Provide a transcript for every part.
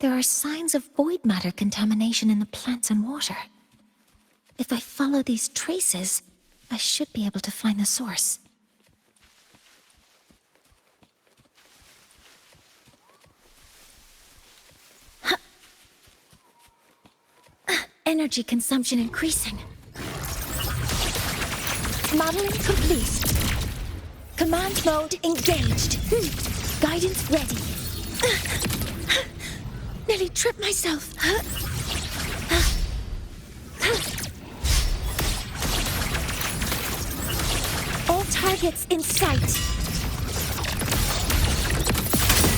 There are signs of void matter contamination in the plants and water. If I follow these traces, I should be able to find the source. Energy consumption increasing. Modeling complete. Command mode engaged. Guidance ready. Nearly tripped myself. All targets in sight.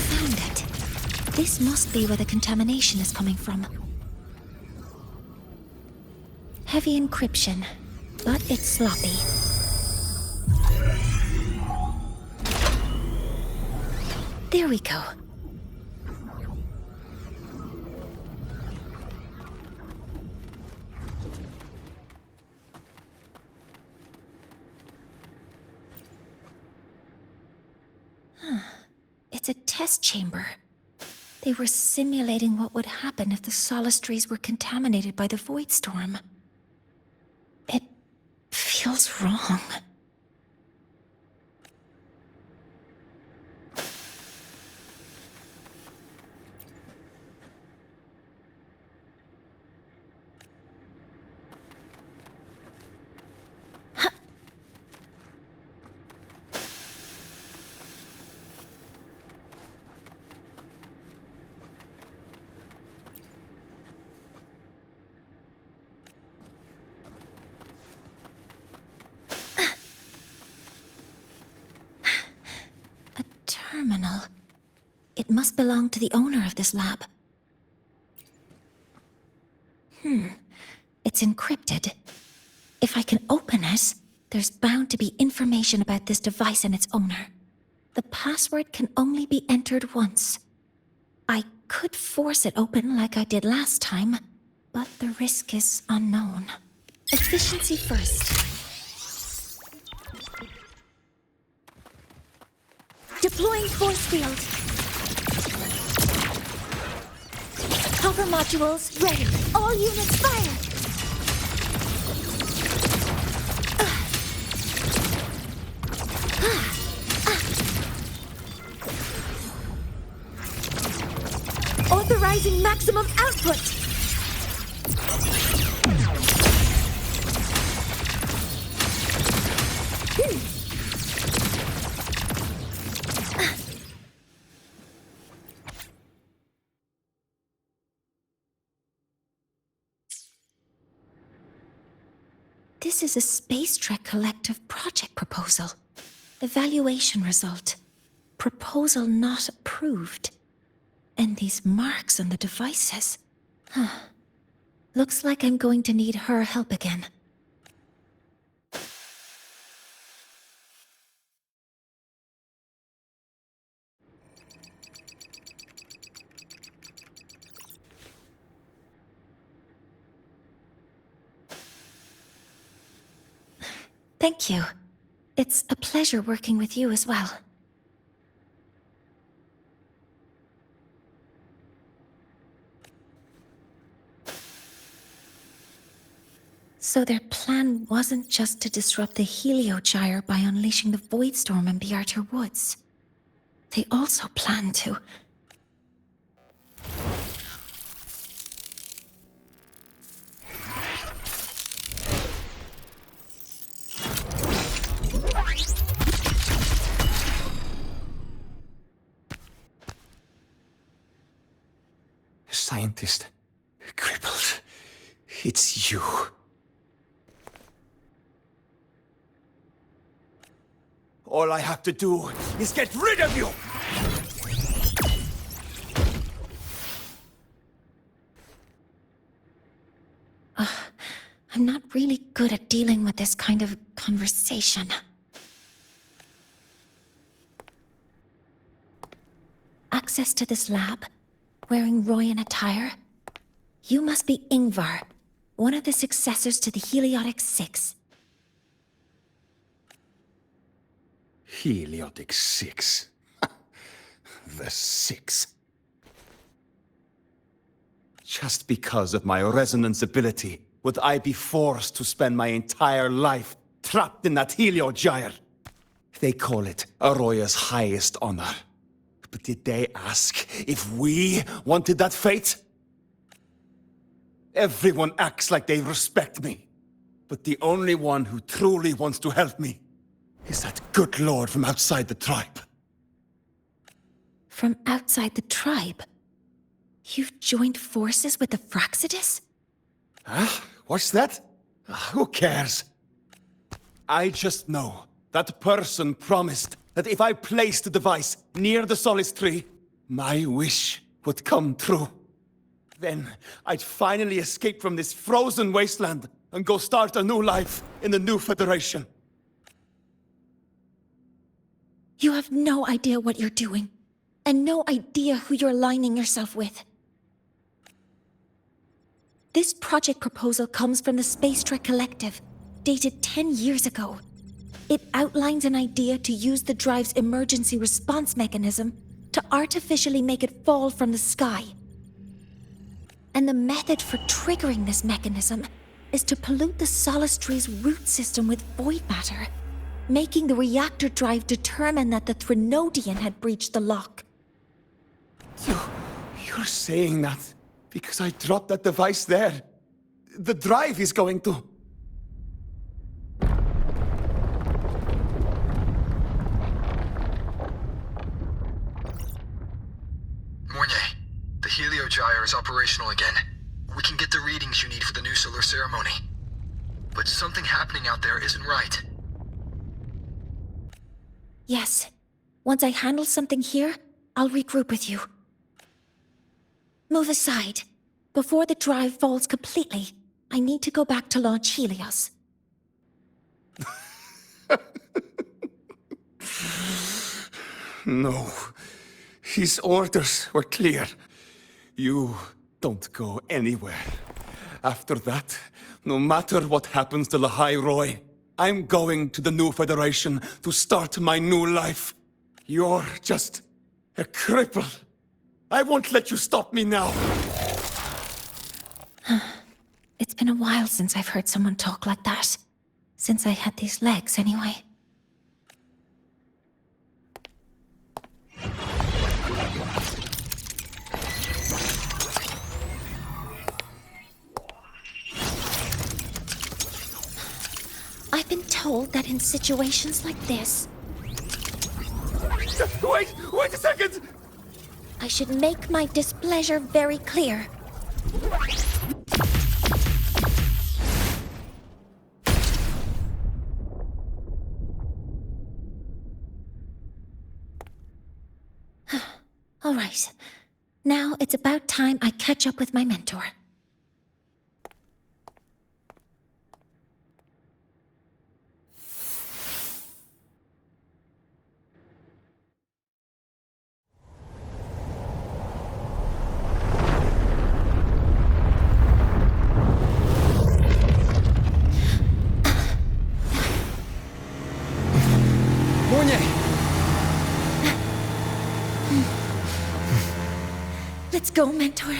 Found it. This must be where the contamination is coming from. Heavy encryption, but it's sloppy. There we go. It's a test chamber. They were simulating what would happen if the solistries were contaminated by the void storm. It feels wrong. Terminal. It must belong to the owner of this lab. It's encrypted. If I can open it, there's bound to be information about this device and its owner. The password can only be entered once. I could force it open like I did last time, but the risk is unknown. Efficiency first. Deploying force field. Hopper modules ready. All units fire. Authorizing maximum output. This is a Space Trek Collective project proposal. Evaluation result. Proposal not approved. And these marks on the devices. Looks like I'm going to need her help again. Thank you. It's a pleasure working with you as well. So their plan wasn't just to disrupt the Heliogyre by unleashing the Void Storm in Bjartur Woods. They also planned to... Scientist. Crippled. It's you. All I have to do is get rid of you! I'm not really good at dealing with this kind of conversation. Access to this lab? Wearing Royan attire? You must be Ingvar, one of the successors to the Heliotic Six. Heliotic 6. The 6. Just because of my resonance ability, would I be forced to spend my entire life trapped in that heliogyre? They call it Aroya's highest honor. But did they ask if we wanted that fate? Everyone acts like they respect me. But the only one who truly wants to help me is that good lord from outside the tribe. From outside the tribe? You've joined forces with the Fraxidus? Huh? What's that? Who cares? I just know that person promised that if I placed the device near the Solace Tree, my wish would come true. Then I'd finally escape from this frozen wasteland and go start a new life in the new Federation. You have no idea what you're doing, and no idea who you're aligning yourself with. This project proposal comes from the Space Trek Collective, dated 10 years ago. It outlines an idea to use the drive's emergency response mechanism to artificially make it fall from the sky. And the method for triggering this mechanism is to pollute the Solace Tree's root system with void matter, making the reactor drive determine that the Threnodian had breached the lock. You're saying that because I dropped that device there. The drive is going to... Mornye, the heliogyre is operational again. We can get the readings you need for the new solar ceremony. But something happening out there isn't right. Yes. Once I handle something here, I'll regroup with you. Move aside. Before the drive falls completely, I need to go back to launch Helios. No. His orders were clear. You don't go anywhere. After that, no matter what happens to Lahai Roy, I'm going to the new Federation to start my new life. You're just a cripple. I won't let you stop me now. It's been a while since I've heard someone talk like that. Since I had these legs, anyway. I've been told that in situations like this... Wait a second! I should make my displeasure very clear. All right. Now it's about time I catch up with my mentor. Let's go, Mentor.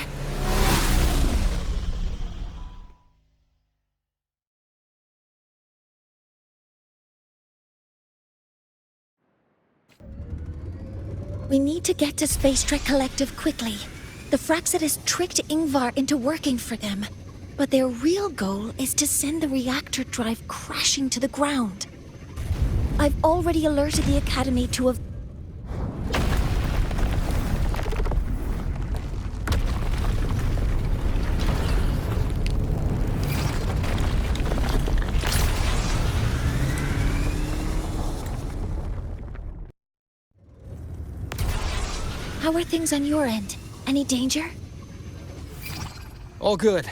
We need to get to Space Trek Collective quickly. The Fraxidus tricked Ingvar into working for them, but their real goal is to send the reactor drive crashing to the ground. I've already alerted the Academy to a... How are things on your end? Any danger? All good.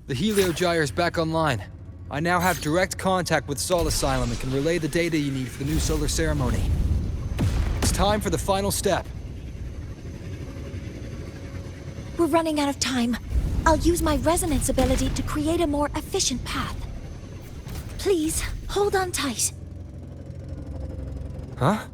The heliogyre's back online. I now have direct contact with Sol Asylum and can relay the data you need for the new solar ceremony. It's time for the final step. We're running out of time. I'll use my resonance ability to create a more efficient path. Please, hold on tight. Huh?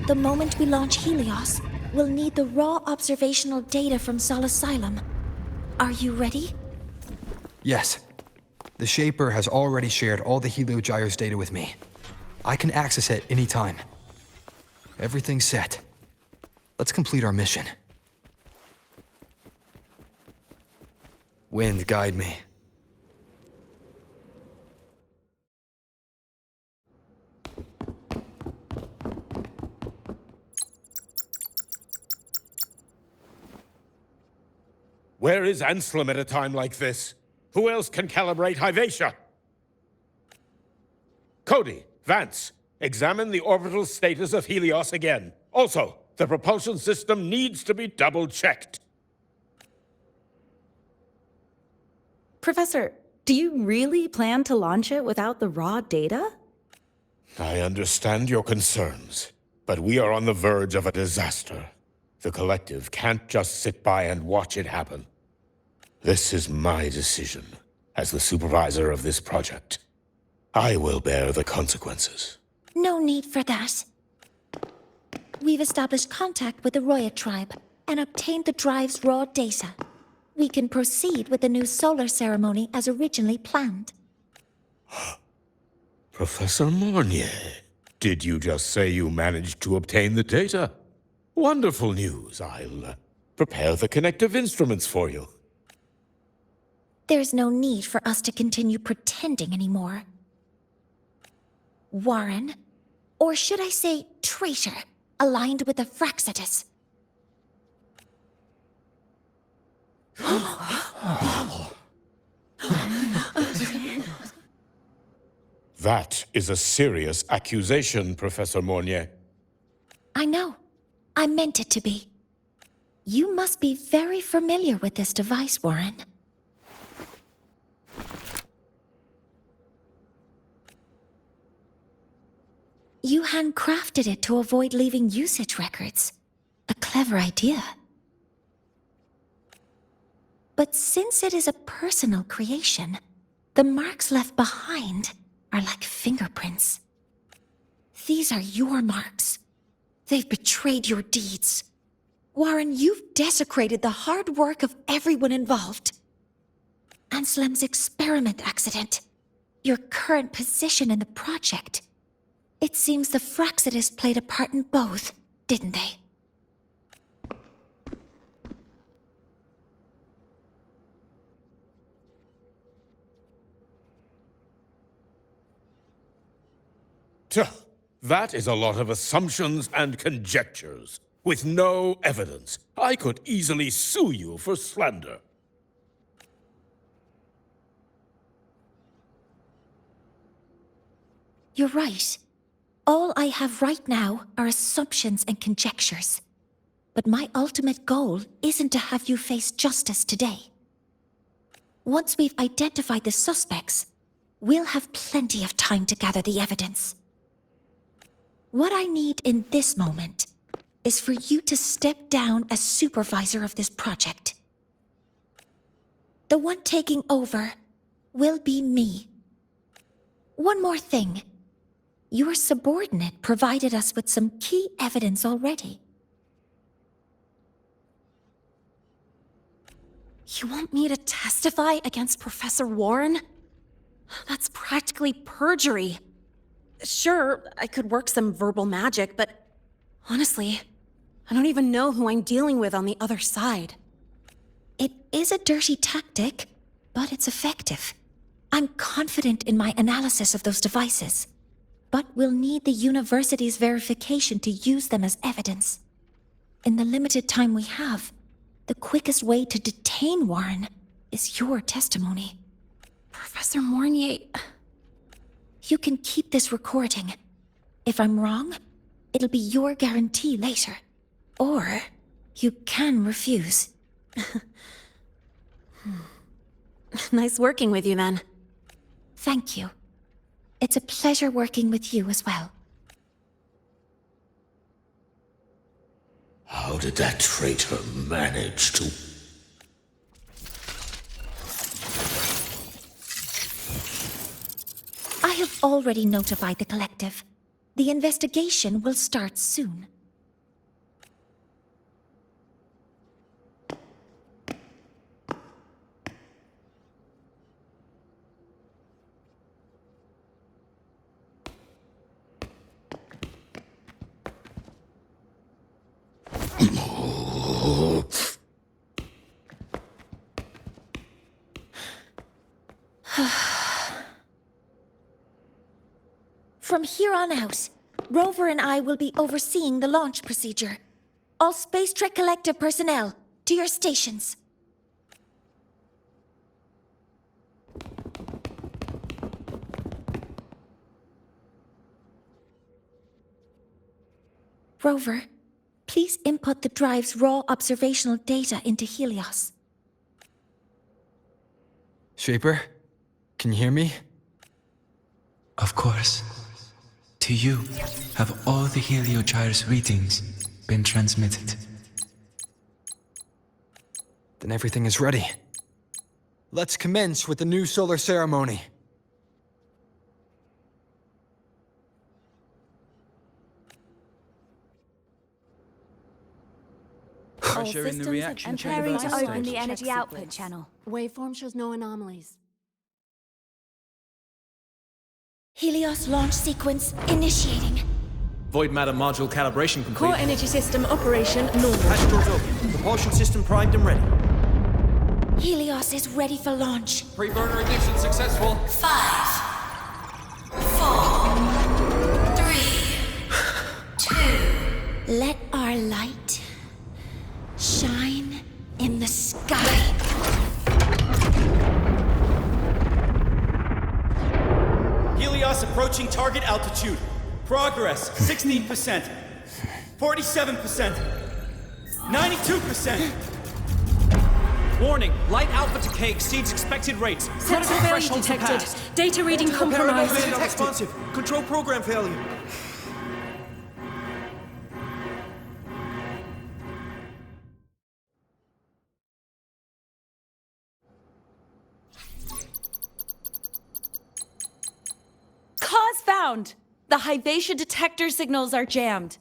The moment we launch Helios, we'll need the raw observational data from Sol Asylum. Are you ready? Yes. The Shaper has already shared all the Heliogyre's data with me. I can access it anytime. Everything's set. Let's complete our mission. Wind, guide me. Where is Anselm at a time like this? Who else can calibrate Hyvatia? Cody, Vance, examine the orbital status of Helios again. Also, the propulsion system needs to be double-checked. Professor, do you really plan to launch it without the raw data? I understand your concerns, but we are on the verge of a disaster. The Collective can't just sit by and watch it happen. This is my decision, as the supervisor of this project. I will bear the consequences. No need for that. We've established contact with the Roya tribe and obtained the drive's raw data. We can proceed with the new solar ceremony as originally planned. Professor Mornye, did you just say you managed to obtain the data? Wonderful news. I'll prepare the connective instruments for you. There's no need for us to continue pretending anymore. Warren, or should I say traitor, aligned with the Fraxitus. That is a serious accusation, Professor Mornye. I know. I meant it to be. You must be very familiar with this device, Warren. You handcrafted it to avoid leaving usage records. A clever idea. But since it is a personal creation, the marks left behind are like fingerprints. These are your marks. They've betrayed your deeds. Warren, you've desecrated the hard work of everyone involved. Anselm's experiment accident, your current position in the project. It seems the Fraxitus played a part in both, didn't they? Tuh, that is a lot of assumptions and conjectures, with no evidence. I could easily sue you for slander. You're right. All I have right now are assumptions and conjectures. But my ultimate goal isn't to have you face justice today. Once we've identified the suspects, we'll have plenty of time to gather the evidence. What I need in this moment is for you to step down as supervisor of this project. The one taking over will be me. One more thing. Your subordinate provided us with some key evidence already. You want me to testify against Professor Warren? That's practically perjury. Sure, I could work some verbal magic, but honestly, I don't even know who I'm dealing with on the other side. It is a dirty tactic, but it's effective. I'm confident in my analysis of those devices, but we'll need the university's verification to use them as evidence. In the limited time we have, the quickest way to detain Warren is your testimony. Professor Mornye... You can keep this recording. If I'm wrong, it'll be your guarantee later. Or you can refuse. Nice working with you, then. Thank you. It's a pleasure working with you as well. How did that traitor manage to... I have already notified the Collective. The investigation will start soon. From here on out, Rover and I will be overseeing the launch procedure. All Space Trek Collective personnel, to your stations. Rover, please input the drive's raw observational data into Helios. Shaper, can you hear me? Of course. To you, have all the Heliogyre's readings been transmitted? Then everything is ready. Let's commence with the new solar ceremony. Pressure in the reaction chamber Preparing to is open the stable. energy output channel. Waveform shows no anomalies. Helios launch sequence initiating. Void matter module calibration complete. Core energy system operation normal. Astrals open. Propulsion system primed and ready. Helios is ready for launch. Pre-burner ignition successful. 5, 4, 3, 2. Let our light shine in the sky. Helios approaching target altitude. Progress 16%, 47%, 92%. Warning, light alpha decay exceeds expected rates. Sensor failure detected. Data reading compromised. Responsive. Control program failure. Cause found! The Hyvatia detector signals are jammed.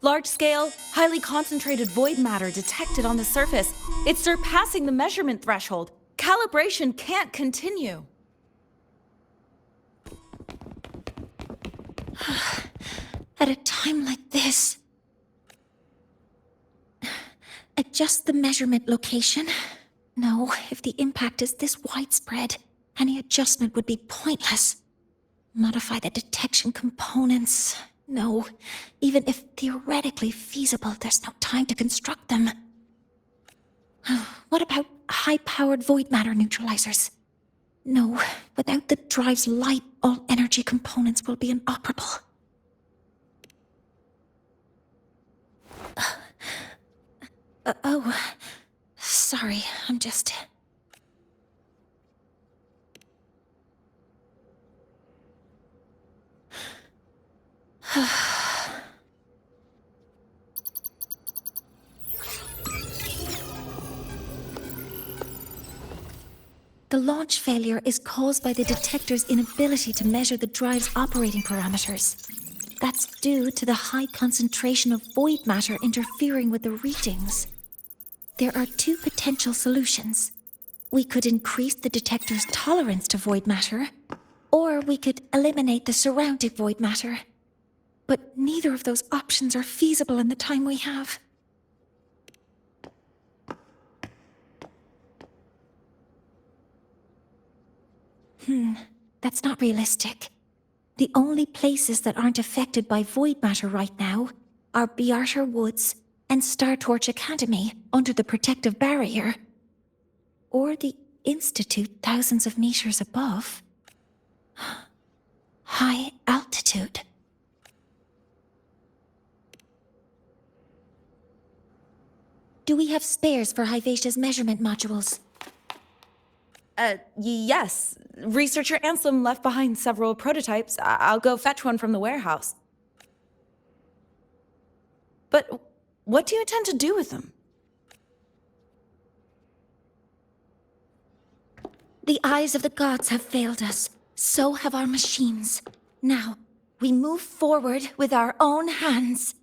Large-scale, highly concentrated void matter detected on the surface. It's surpassing the measurement threshold. Calibration can't continue. At a time like this. Adjust the measurement location. No, if the impact is this widespread, any adjustment would be pointless. Modify the detection components. No, even if theoretically feasible, there's no time to construct them. What about high-powered void matter neutralizers? No, without the drive's light, all energy components will be inoperable. Oh, sorry, I'm just... The launch failure is caused by the detector's inability to measure the drive's operating parameters. That's due to the high concentration of void matter interfering with the readings. There are two potential solutions. We could increase the detector's tolerance to void matter, or we could eliminate the surrounding void matter. But neither of those options are feasible in the time we have. That's not realistic. The only places that aren't affected by void matter right now are Bearter Woods and Star Torch Academy under the protective barrier. Or the Institute thousands of meters above. High altitude. Do we have spares for Hyvatia's measurement modules? Yes. Researcher Ansem left behind several prototypes. I'll go fetch one from the warehouse. But what do you intend to do with them? The eyes of the gods have failed us. So have our machines. Now, we move forward with our own hands.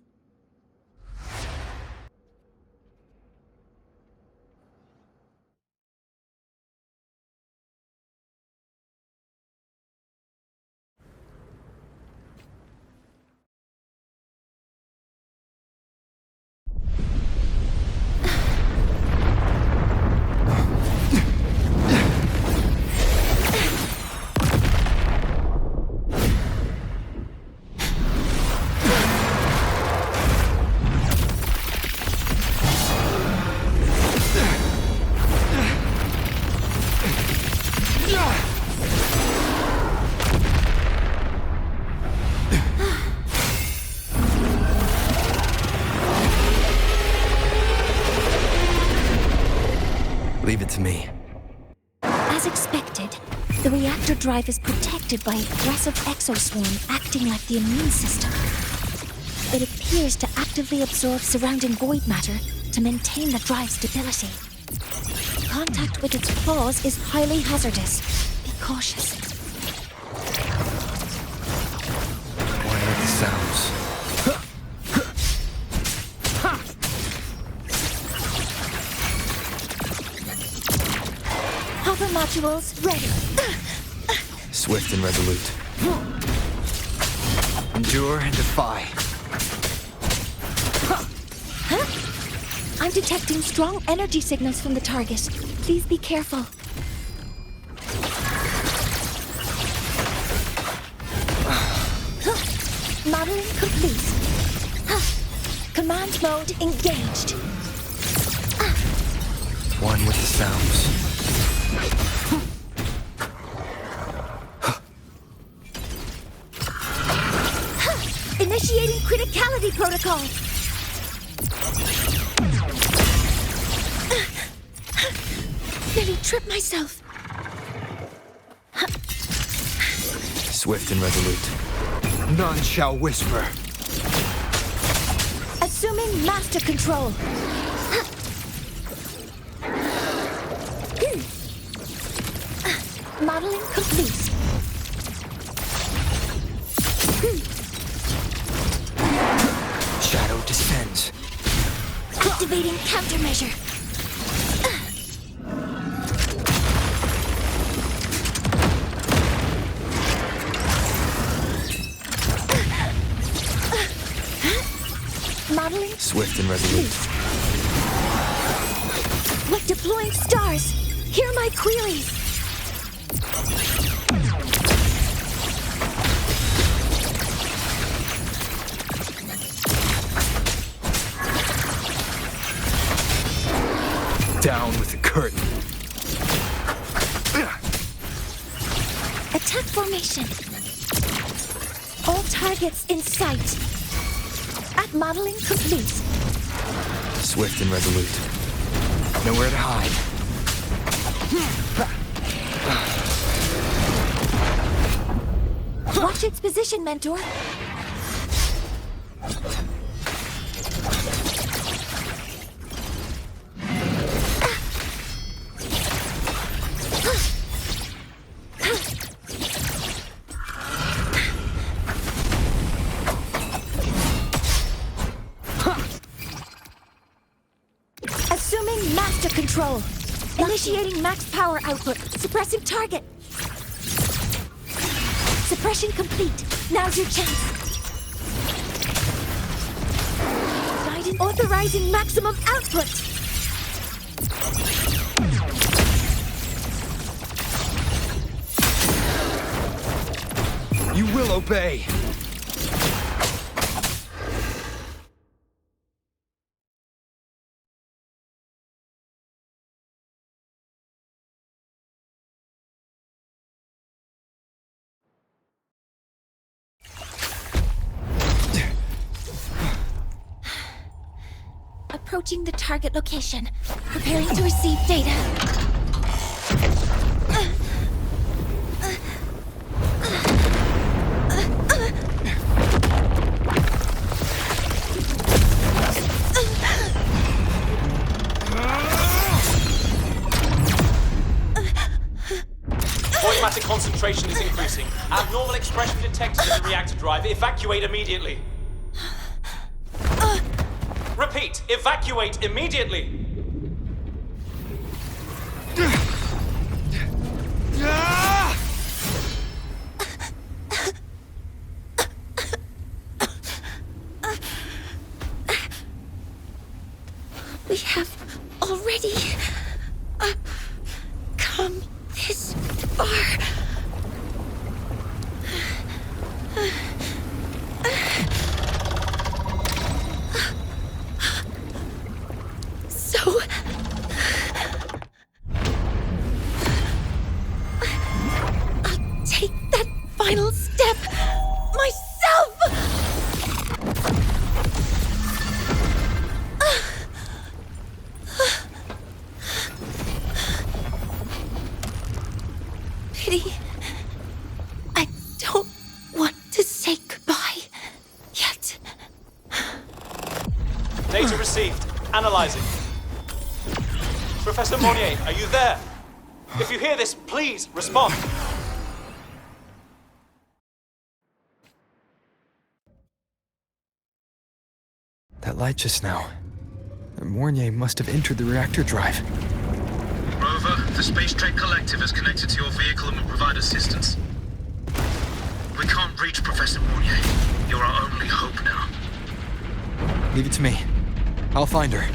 Leave it to me. As expected, the reactor drive is protected by aggressive exoswarm acting like the immune system. It appears to actively absorb surrounding void matter to maintain the drive's stability. Contact with its claws is highly hazardous. Be cautious. One with the sounds. Hopper modules ready. Swift and resolute. Endure and defy. I'm detecting strong energy signals from the target. Please be careful. Modeling complete. Command mode engaged. One with the sounds. Initiating criticality protocol. Nearly tripped myself. Swift and resolute. None shall whisper. Assuming master control. Modeling complete. Shadow descends. Activating countermeasure. Modeling. Swift and resolute. Like deploying stars. Hear my queries. Down with the curtain. Attack formation. All targets in sight. At modeling complete. Swift and resolute. Nowhere to hide. Watch its position, Mentor. Assuming master control. Initiating max power output. Suppressing target. Suppression complete. Now's your chance. Guidance authorizing maximum output. You will obey. Approaching the target location. Preparing to receive data. Void matter concentration is increasing. Abnormal expression detected in the reactor drive. Evacuate immediately. Repeat, evacuate immediately. We have already come this far. So I'll take that final step myself. Data received. Analyzing. Professor Mornye, are you there? If you hear this, please respond. That light just now. Mornye must have entered the reactor drive. Rover, the Space Trek Collective has connected to your vehicle and will provide assistance. We can't reach Professor Mornye. You're our only hope now. Leave it to me. I'll find her.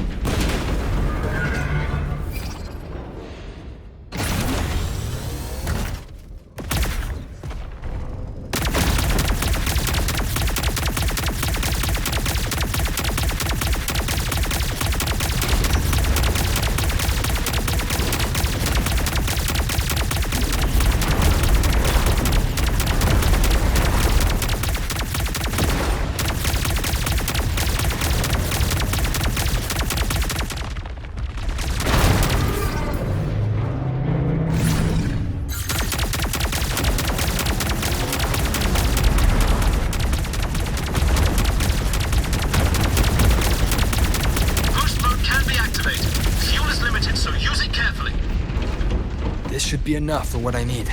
This should be enough for what I need.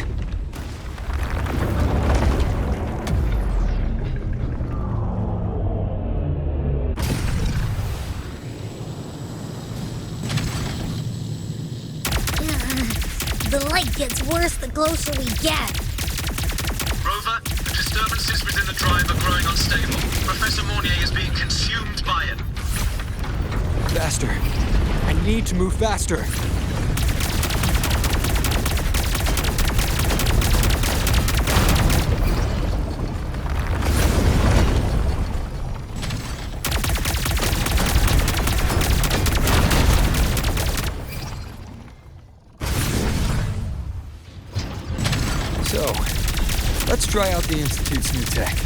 The light gets worse the closer we get. Rover, the disturbances within the drive are growing unstable. Professor Mornye is being consumed by it. Faster. I need to move faster. So, let's try out the Institute's new tech.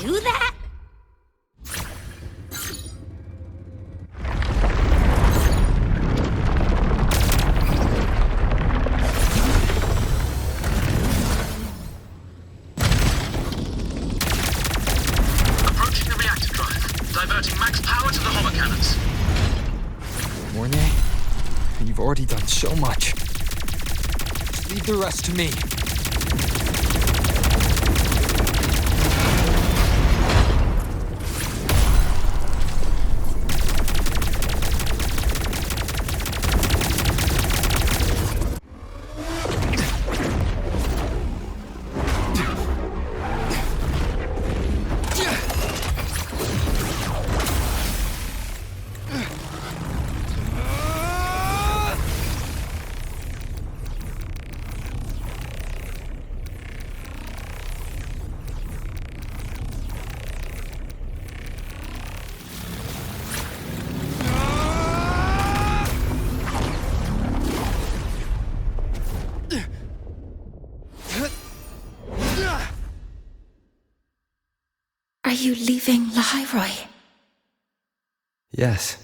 Do that? Approaching the reactor drive, diverting max power to the hover cannons. Mornye, you've already done so much. Just leave the rest to me. Are you leaving Lahairoi? Yes.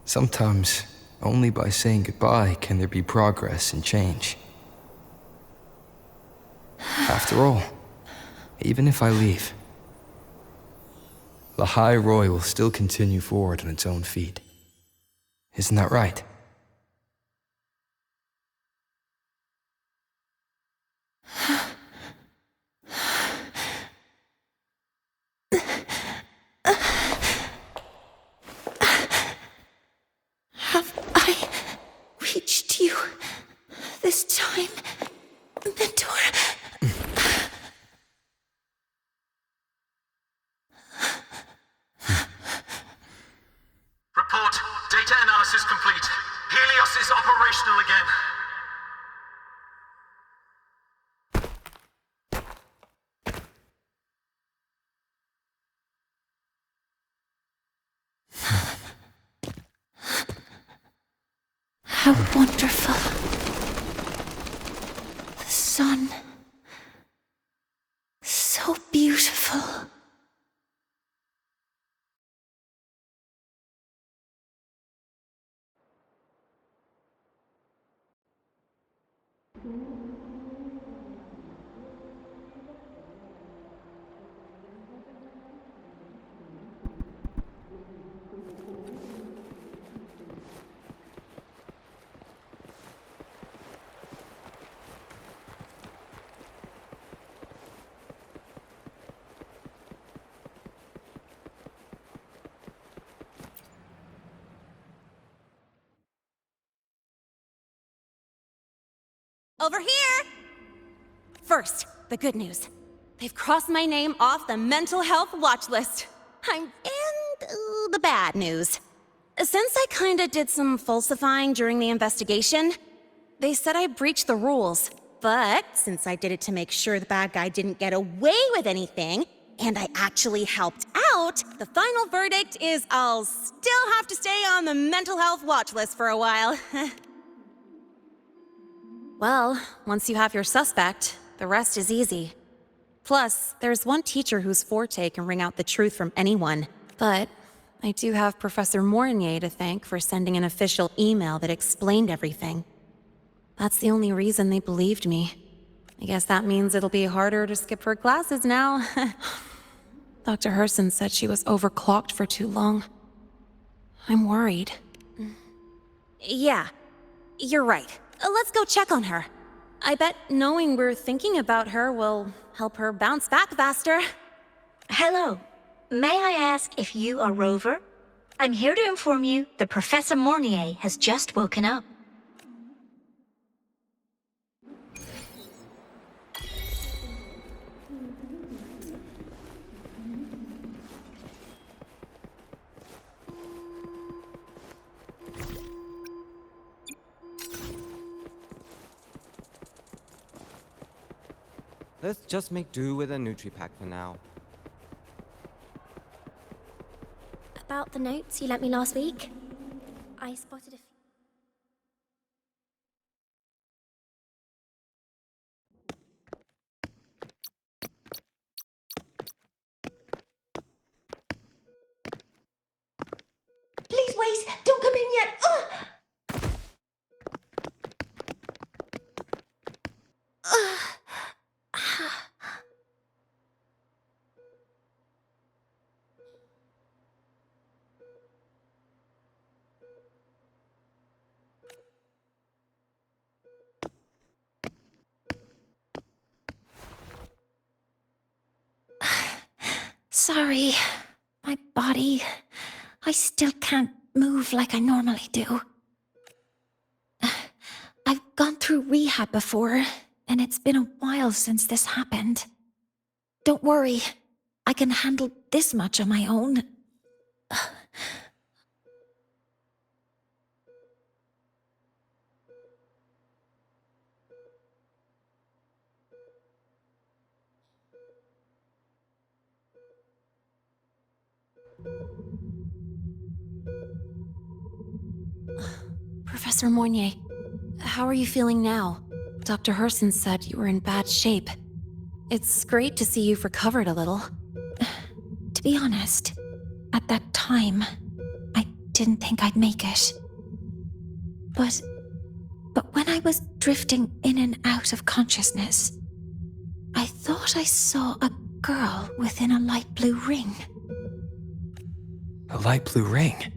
Sometimes, only by saying goodbye can there be progress and change. After all, even if I leave, Lahairoi will still continue forward on its own feet. Isn't that right? Have I reached you this time, Mentor? How wonderful. The sun. So beautiful. Over here! First, the good news. They've crossed my name off the mental health watch list. And the bad news. Since I kinda did some falsifying during the investigation, they said I breached the rules. But since I did it to make sure the bad guy didn't get away with anything, and I actually helped out, the final verdict is I'll still have to stay on the mental health watch list for a while. Well, once you have your suspect, the rest is easy. Plus, there's one teacher whose forte can wring out the truth from anyone. But I do have Professor Mornye to thank for sending an official email that explained everything. That's the only reason they believed me. I guess that means it'll be harder to skip her classes now. Dr. Herson said she was overclocked for too long. I'm worried. Yeah, you're right. Let's go check on her. I bet knowing we're thinking about her will help her bounce back faster. Hello. May I ask if you are Rover? I'm here to inform you that Professor Mornye has just woken up. Let's just make do with a Nutri-Pack for now. About the notes you lent me last week, I spotted a few. Please wait! Don't come in yet! Sorry. My body. I still can't move like I normally do. I've gone through rehab before, and it's been a while since this happened. Don't worry. I can handle this much on my own. Professor Mornye, how are you feeling now? Dr. Herson said you were in bad shape. It's great to see you've recovered a little. To be honest, at that time, I didn't think I'd make it. But when I was drifting in and out of consciousness, I thought I saw a girl within a light blue ring. A light blue ring?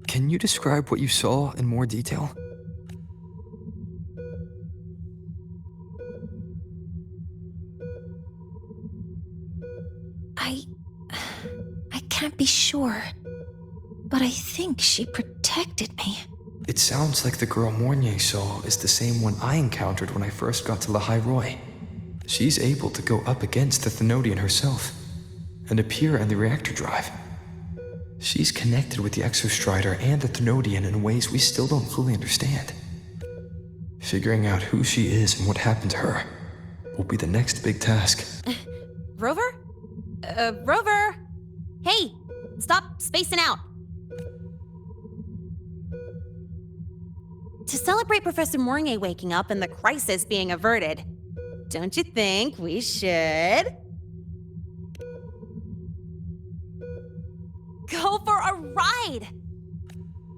Can you describe what you saw in more detail? I can't be sure, but I think she protected me. It sounds like the girl Mornye saw is the same one I encountered when I first got to Lahai Roy. She's able to go up against the Thenodian herself and appear in the reactor drive. She's connected with the Exostrider and the Thenodian in ways we still don't fully understand. Figuring out who she is and what happened to her will be the next big task. Rover? Rover! Hey! Stop spacing out! To celebrate Professor Mornye waking up and the crisis being averted, don't you think we should go for a ride?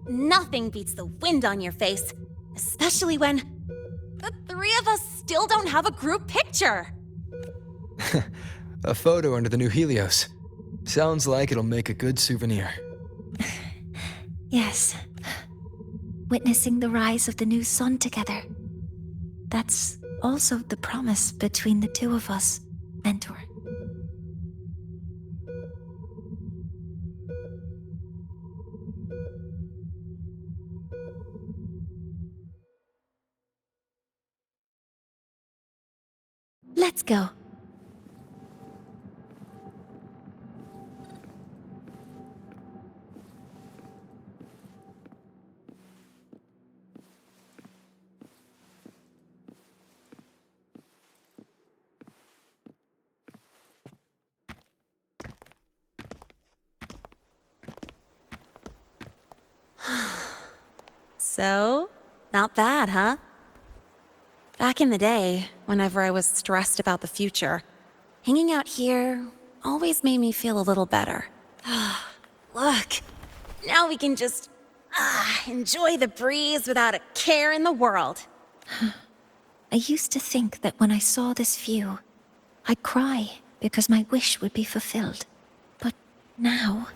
Nothing beats the wind on your face, especially when the three of us still don't have a group picture. A photo under the new Helios. Sounds like it'll make a good souvenir. Yes. Witnessing the rise of the new sun together. That's also the promise between the two of us, Mentor. Let's go. So, not bad, huh? Back in the day, whenever I was stressed about the future, hanging out here always made me feel a little better. Look, now we can just enjoy the breeze without a care in the world. I used to think that when I saw this view, I'd cry because my wish would be fulfilled. But now,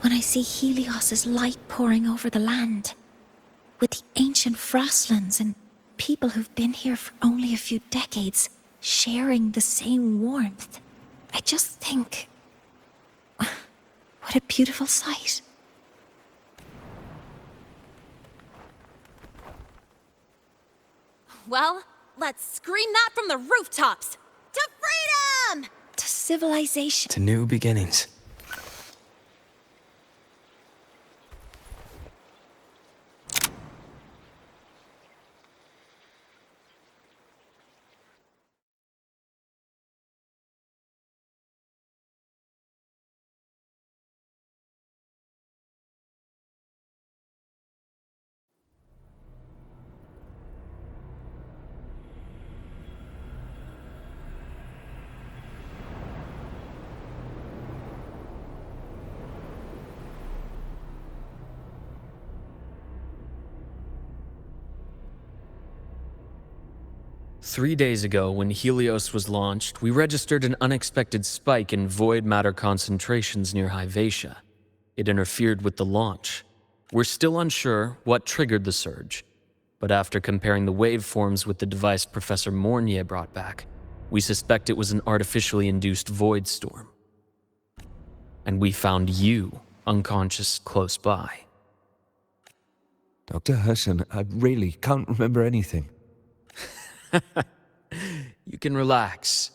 when I see Helios's light pouring over the land, with the ancient frostlands and people who've been here for only a few decades sharing the same warmth, I just think, what a beautiful sight. Well, let's scream that from the rooftops! To freedom! To civilization. To new beginnings. Three days ago, when Helios was launched, we registered an unexpected spike in void matter concentrations near Hyvatia. It interfered with the launch. We're still unsure what triggered the surge, but after comparing the waveforms with the device Professor Mornye brought back, we suspect it was an artificially induced void storm. And we found you unconscious close by. Dr. Herson, I really can't remember anything. You can relax.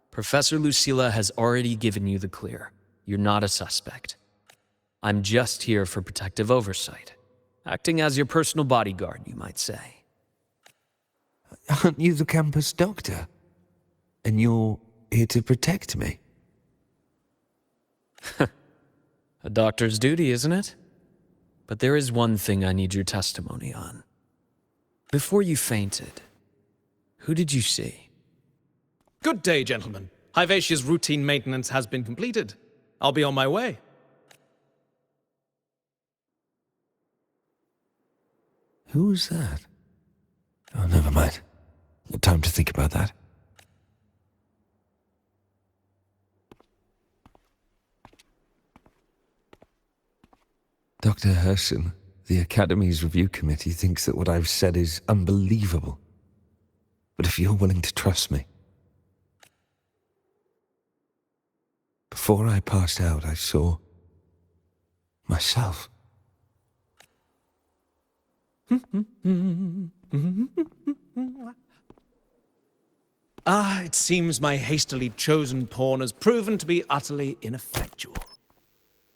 Professor Lucilla has already given you the clear. You're not a suspect. I'm just here for protective oversight. Acting as your personal bodyguard, you might say. Aren't you the campus doctor? And you're here to protect me? A doctor's duty, isn't it? But there is one thing I need your testimony on. Before you fainted, who did you see? Good day, gentlemen. Hyvatia's routine maintenance has been completed. I'll be on my way. Who's that? Oh, never mind. No time to think about that. Dr. Herson, the Academy's review committee thinks that what I've said is unbelievable. But if you're willing to trust me... Before I passed out, I saw... myself. It seems my hastily chosen pawn has proven to be utterly ineffectual.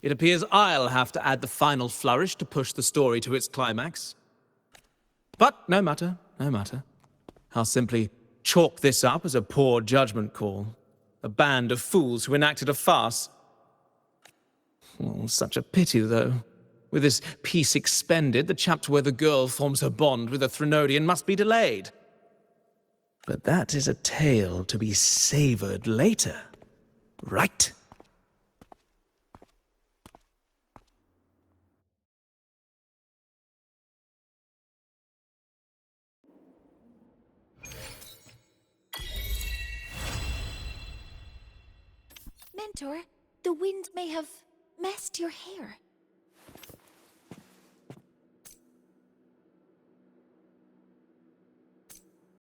It appears I'll have to add the final flourish to push the story to its climax. But no matter, no matter. I'll simply chalk this up as a poor judgment call. A band of fools who enacted a farce. Oh, such a pity, though. With this piece expended, the chapter where the girl forms her bond with a Threnodian must be delayed. But that is a tale to be savored later, right? Mentor, the wind may have messed your hair.